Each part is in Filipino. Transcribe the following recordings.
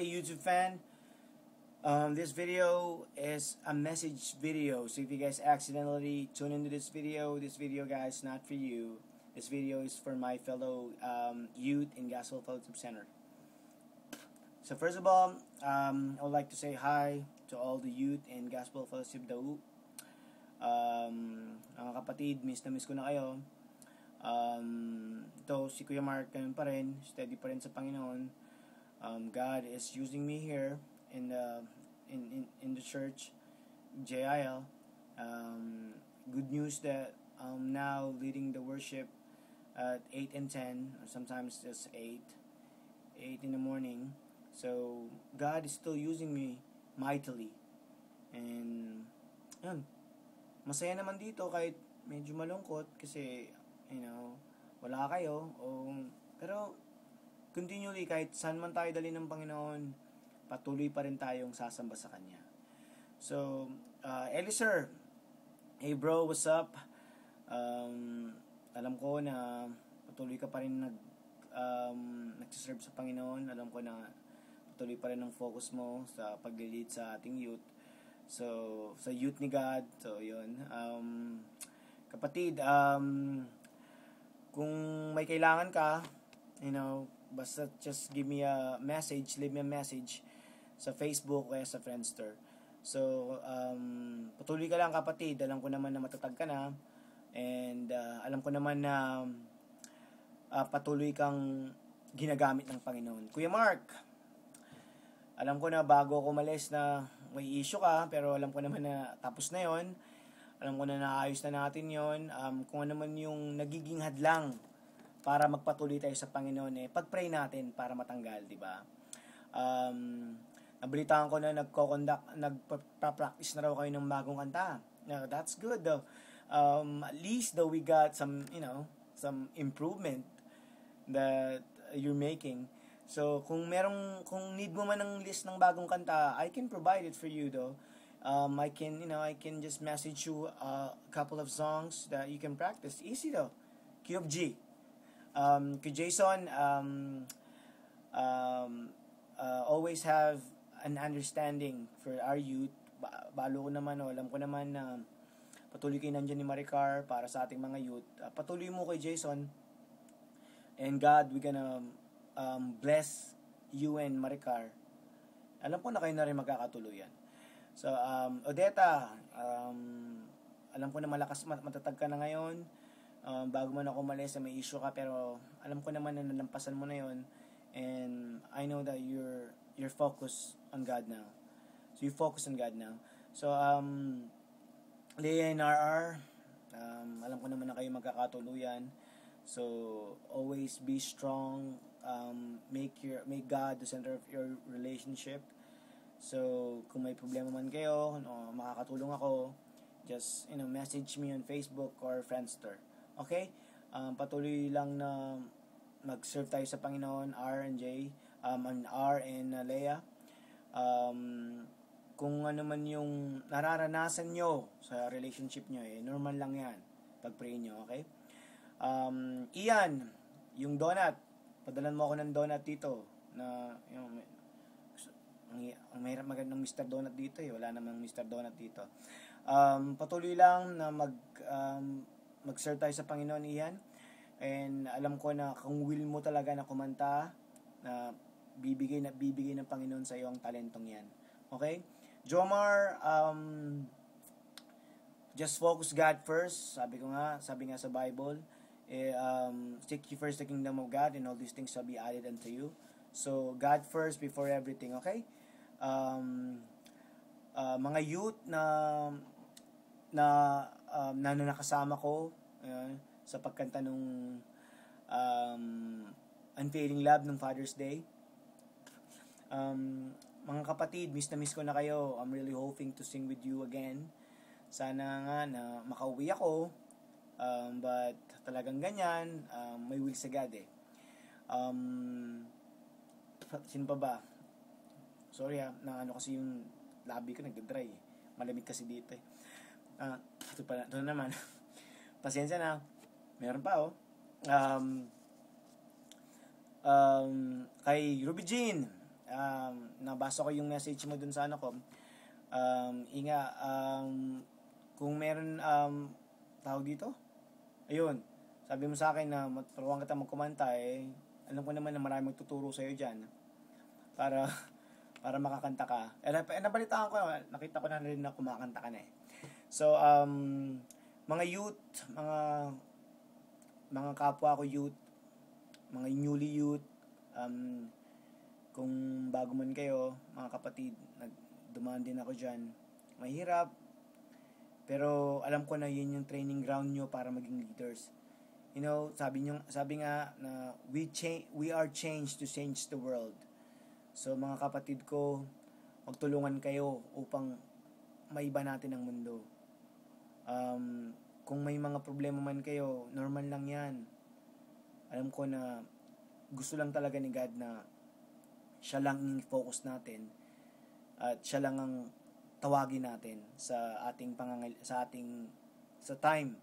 YouTube fan. This video is a message video, so if you guys accidentally tune into this video, guys, not for you. This video is for my fellow youth in Gospel Fellowship Center. So first of all, I would like to say hi to all the youth in Gospel Fellowship Dau. Mga kapatid, miss na miss ko na kayo. Ito, si Kuya Mark, ganun pa rin, steady pa rin sa Panginoon. God is using me here in the church, JIL. Good news that I'm now leading the worship at 8 and 10, or sometimes just 8 in the morning. So, God is still using me mightily. And, yun, masaya naman dito kahit medyo malungkot kasi, wala kayo. Pero, continually, kahit saan man tayo dali ng Panginoon, patuloy pa rin tayong sasamba sa Kanya. So, Elisir, hey bro, what's up? Alam ko na patuloy ka pa rin nagsiserve sa Panginoon. Alam ko na patuloy pa rin ang focus mo sa pag-lead sa ating youth. So, sa youth ni God. So, yun. Kapatid, kung may kailangan ka, basta just give me a message, leave me a message sa Facebook o sa Friendster. So, patuloy ka lang kapatid. Alam ko naman na matatag ka na. And alam ko naman na patuloy kang ginagamit ng Panginoon. Kuya Mark, alam ko na bago ako umalis na may issue ka, pero alam ko naman na tapos na yon. Alam ko na naayos na natin yon. Kung ano man yung nagiging hadlang para magpatuloy tayo sa Panginoon, pag-pray natin para matanggal, di ba? Nabalitaan ko na nagpa-practice na raw kayo ng bagong kanta. Now, that's good though. At least though we got some improvement that you're making. So, kung need mo man ng list ng bagong kanta, I can provide it for you though. I can just message you a couple of songs that you can practice. Easy though. Key of G. Kay Jason, always have an understanding for our youth. Balo ko naman, alam ko naman na patuloy kayo nandyan ni Maricar para sa ating mga youth. Patuloy mo kay Jason. And God, we're gonna bless you and Maricar. Alam ko na kayo na rin magkakatuluyan. So, Odetta, alam ko na matatag ka na ngayon. Bago man ako umalis, may issue ka, pero alam ko naman na nalampasan mo na yon. And I know that you're focused on God now. So, you focus on God now. So, Leah and RR, alam ko naman na kayo magkakatuluyan. So, always be strong. Make God the center of your relationship. So, kung may problema man kayo, makakatulong ako, just, message me on Facebook or Friendster. Okay? Patuloy lang na mag-serve tayo sa Panginoon, R and Leah. Kung ano man yung nararanasan nyo sa relationship nyo, normal lang yan. Pag-pray nyo, okay? Ian, yung donut, padalan mo ako ng donut dito na ang mahirap magandang Mr. Donut dito wala namang Mr. Donut dito. Patuloy lang na mag-serve tayo sa Panginoon, Ian, and alam ko na kung will mo talaga na kumanta, na bibigay ng Panginoon sa iyo ang talentong yan. Okay? Jomar, just focus God first. Sabi nga sa Bible, seek ye first the kingdom of God, and all these things shall be added unto you. So, God first before everything, okay? Mga youth na nakasama ko sa pagkanta nung Unfailing Love ng Father's Day. Mga kapatid, miss na miss ko na kayo. I'm really hoping to sing with you again. Sana nga na makauwi ako. But talagang ganyan, may will sa God sino pa ba? Sorry kasi yung labi ko nagdadry malamig kasi dito ito naman pasensya na, meron pa kay Ruby Jean, nabasa ko yung message mo dun sa ano ko. Kung meron, tawag dito? Ayun, sabi mo sa akin na maturuan kita magkumanta, alam ko naman na marami magtuturo sa'yo dyan para para makakanta ka. Nabalitaan ko, nakita ko na rin na kumakanta ka na So, mga youth, mga kapwa ko youth, mga newly youth, kung bago man kayo, mga kapatid, dumaan din ako dyan. Mahirap, pero alam ko na yun yung training ground nyo para maging leaders. You know, sabi nga na we are changed to change the world. So mga kapatid ko, magtulungan kayo upang maiba natin ang mundo. Kung may mga problema man kayo, normal lang yan. Alam ko na gusto lang talaga ni God na siya lang ang focus natin at siya lang ang tawagin natin sa time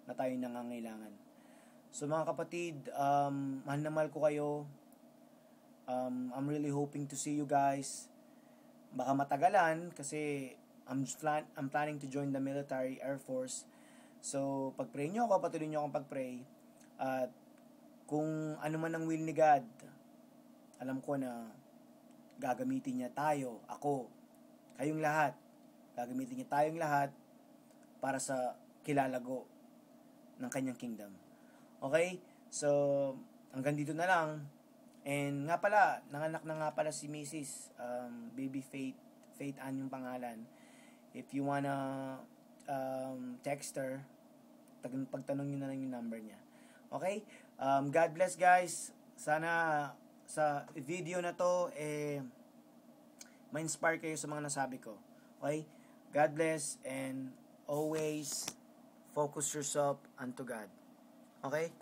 na tayo nangangailangan. So mga kapatid, mahal na mahal ko kayo. I'm really hoping to see you guys. Baka matagalan kasi I'm planning to join the military, Air Force. So pag-pray nyo ako, patuloy nyo akong pag-pray. At kung ano man ang will ni God, alam ko na gagamitin niya tayo, ako, kayong lahat. Gagamitin niya tayong lahat para sa kilalago ng kanyang kingdom. Okay? So, hanggang dito na lang. And nga pala, nanganak na nga pala si Mrs. Baby Faith Ann yung pangalan. If you wanna text her, pagtanong nyo na lang yung number niya. Okay? God bless guys. Sana sa video na to, ma-inspire kayo sa mga nasabi ko. Okay? God bless and always focus yourself unto God. Okay?